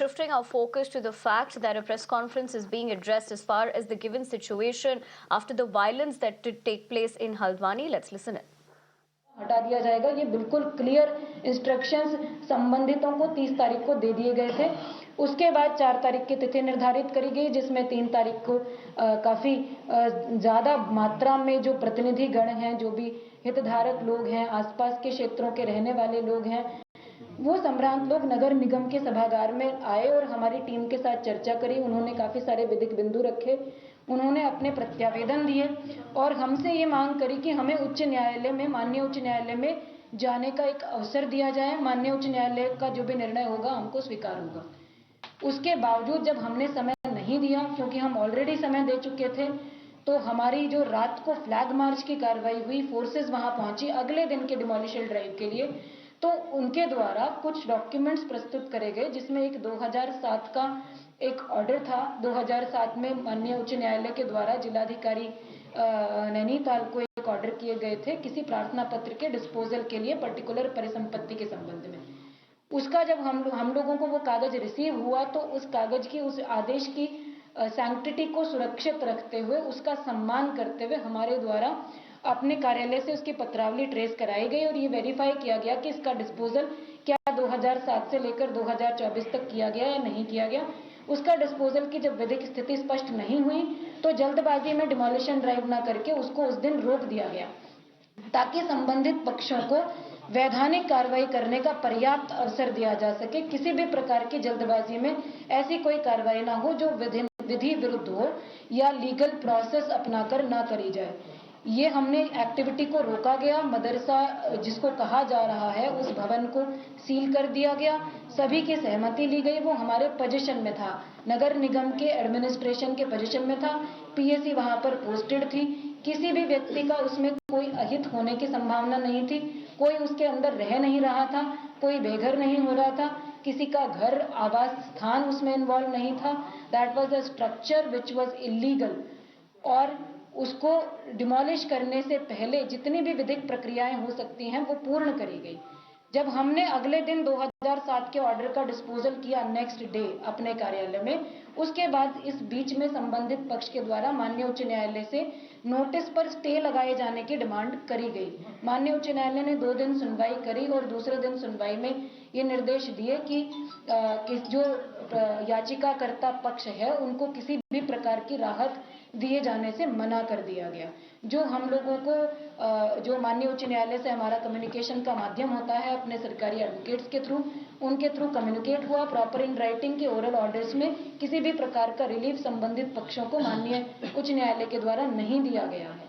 Shifting our focus to the fact that a press conference is being addressed as far as the given situation after the violence that did take place in Haldwani. Let's listen in. हटा दिया जाएगा। ये बिल्कुल clear instructions संबंधितों को 30 तारीख को दे दिए गए थे। उसके बाद 4 तारीख की तिथि निर्धारित करी गई, जिसमें 3 तारीख को काफ़ी ज़्यादा मात्रा में जो प्रतिनिधि गण हैं, जो भी हितधारक लोग हैं, आसपास के क्षेत्रों के रहने वाले लोग हैं, वो संभ्रांत लोग नगर निगम के सभागार में आए और हमारी टीम के साथ चर्चा करी। उन्होंने काफ़ी सारे विधिक बिंदु रखे, उन्होंने अपने प्रत्यावेदन दिए और हमसे ये मांग करी कि हमें उच्च न्यायालय में, माननीय उच्च न्यायालय में जाने का एक अवसर दिया जाए। माननीय उच्च न्यायालय का जो भी निर्णय होगा हमको स्वीकार होगा। उसके बावजूद जब हमने समय नहीं दिया, क्योंकि हम ऑलरेडी समय दे चुके थे, तो हमारी जो रात को फ्लैग मार्च की कार्रवाई हुई, फोर्सेस वहां पहुंची अगले दिन के डिमोलिशन ड्राइव के लिए, तो उनके द्वारा कुछ डॉक्यूमेंट्स प्रस्तुत करे गए, जिसमें एक 2007 का एक ऑर्डर था। 2007 में माननीय उच्च न्यायालय के द्वारा जिलाधिकारी नैनीताल को एक ऑर्डर किए गए थे किसी प्रार्थना पत्र के डिस्पोजल के लिए पर्टिकुलर परिसंपत्ति के संबंध में। उसका जब हम लोगों को वो कागज रिसीव हुआ, तो उस कागज की, उस आदेश की सैंक्टिटी को सुरक्षित रखते हुए, उसका सम्मान करते हुए हमारे द्वारा अपने कार्यालय से उसकी पत्रावली ट्रेस कराई गई और ये वेरीफाई किया गया कि इसका डिस्पोजल क्या 2007 से लेकर 2024 तक किया गया या नहीं किया गया। उसका डिस्पोजल की जब विधिक स्थिति स्पष्ट नहीं हुई, तो जल्दबाजी में डिमोलिशन ड्राइव ना करके उसको उस दिन रोक दिया गया, ताकि संबंधित पक्षों को वैधानिक कार्रवाई करने का पर्याप्त अवसर दिया जा सके। किसी भी प्रकार की जल्दबाजी में ऐसी कोई कार्रवाई ना हो जो विधि विरुद्ध हो या लीगल प्रोसेस अपनाकर ना करी जाए। ये हमने एक्टिविटी को रोका गया। मदरसा जिसको कहा जा रहा है, उस भवन को सील कर दिया गया। सभी की सहमति ली गई। वो हमारे पोजीशन में था, नगर निगम के एडमिनिस्ट्रेशन के पोजीशन में था। पीएसी वहां पर पोस्टेड थी। किसी भी व्यक्ति का उसमें कोई अहित होने की संभावना नहीं थी। कोई उसके अंदर रह नहीं रहा था, कोई बेघर नहीं हो रहा था, किसी का घर, आवास स्थान उसमें इन्वॉल्व नहीं था। That was a structure which was illegal. और उसको डिमोलिश करने से पहले जितनी भी विधिक प्रक्रियाएं हो सकती हैं वो पूर्ण करी गई। जब हमने अगले दिन 2007 के ऑर्डर का डिस्पोजल किया नेक्स्ट डे अपने कार्यालय में, उसके बाद इस बीच में संबंधित पक्ष के द्वारा माननीय उच्च न्यायालय से नोटिस पर स्टे लगाए जाने की डिमांड करी गई। माननीय उच्च न्यायालय ने 2 दिन सुनवाई करी और दूसरे दिन सुनवाई में ये निर्देश दिए कि जो याचिकाकर्ता पक्ष है उनको किसी भी प्रकार की राहत दिए जाने से मना कर दिया गया। जो हम लोगों को जो माननीय उच्च न्यायालय से हमारा कम्युनिकेशन का माध्यम होता है अपने सरकारी एडवोकेट्स के थ्रू, उनके थ्रू कम्युनिकेट हुआ प्रॉपर इन राइटिंग के ओरल ऑर्डर्स में किसी भी प्रकार का रिलीफ संबंधित पक्षों को माननीय उच्च न्यायालय के द्वारा नहीं दिया गया है।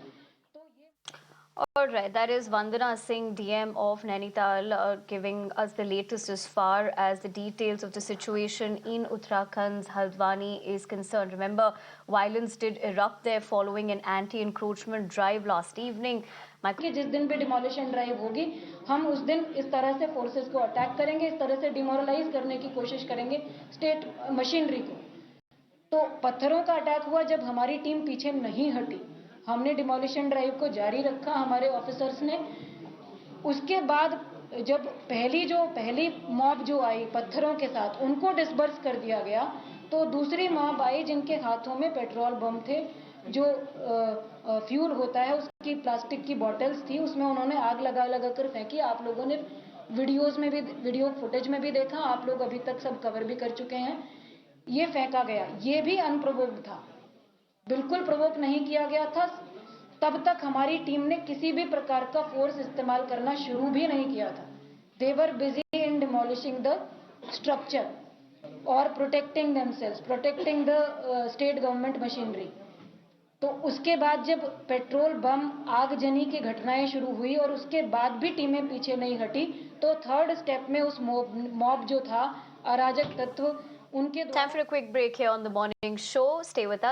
All right, that is Vandana Singh, DM of Nainital, giving us the latest as far as the details of the situation in Uttarakhand's Haldwani is concerned. Remember, violence did erupt there following an anti-encroachment drive last evening. जिस दिन भी demolition drive होगी, हम उस दिन इस तरह से फोर्सेस को अटैक करेंगे, इस तरह से डिमोरलाइज करने की कोशिश करेंगे स्टेट मशीनरी को। तो पत्थरों का अटैक हुआ जब हमारी टीम पीछे नहीं हटी, हमने डिमोलिशन ड्राइव को जारी रखा हमारे ऑफिसर्स ने। उसके बाद जब पहली मॉब जो आई पत्थरों के साथ, उनको डिस्बर्स कर दिया गया, तो दूसरी मॉब आई जिनके हाथों में पेट्रोल बम थे, जो फ्यूल होता है उसकी प्लास्टिक की बॉटल्स थी, उसमें उन्होंने आग लगा कर फेंकी। आप लोगों ने वीडियो फुटेज में भी देखा, आप लोग अभी तक सब कवर भी कर चुके हैं। ये फेंका गया, ये भी अनप्रोवोक्ड था, बिल्कुल प्रोवोक नहीं किया गया था। तब तक हमारी टीम ने किसी भी प्रकार का फोर्स इस्तेमाल करना शुरू भी नहीं किया था। They were busy in demolishing the structure और protecting themselves, protecting the state government machinery. तो उसके बाद जब पेट्रोल बम आगजनी की घटनाएं शुरू हुई और उसके बाद भी टीमें पीछे नहीं हटी, तो थर्ड स्टेप में उस मॉब जो था, अराजक तत्व, उनके Time for a quick break here on the morning show. Stay with us.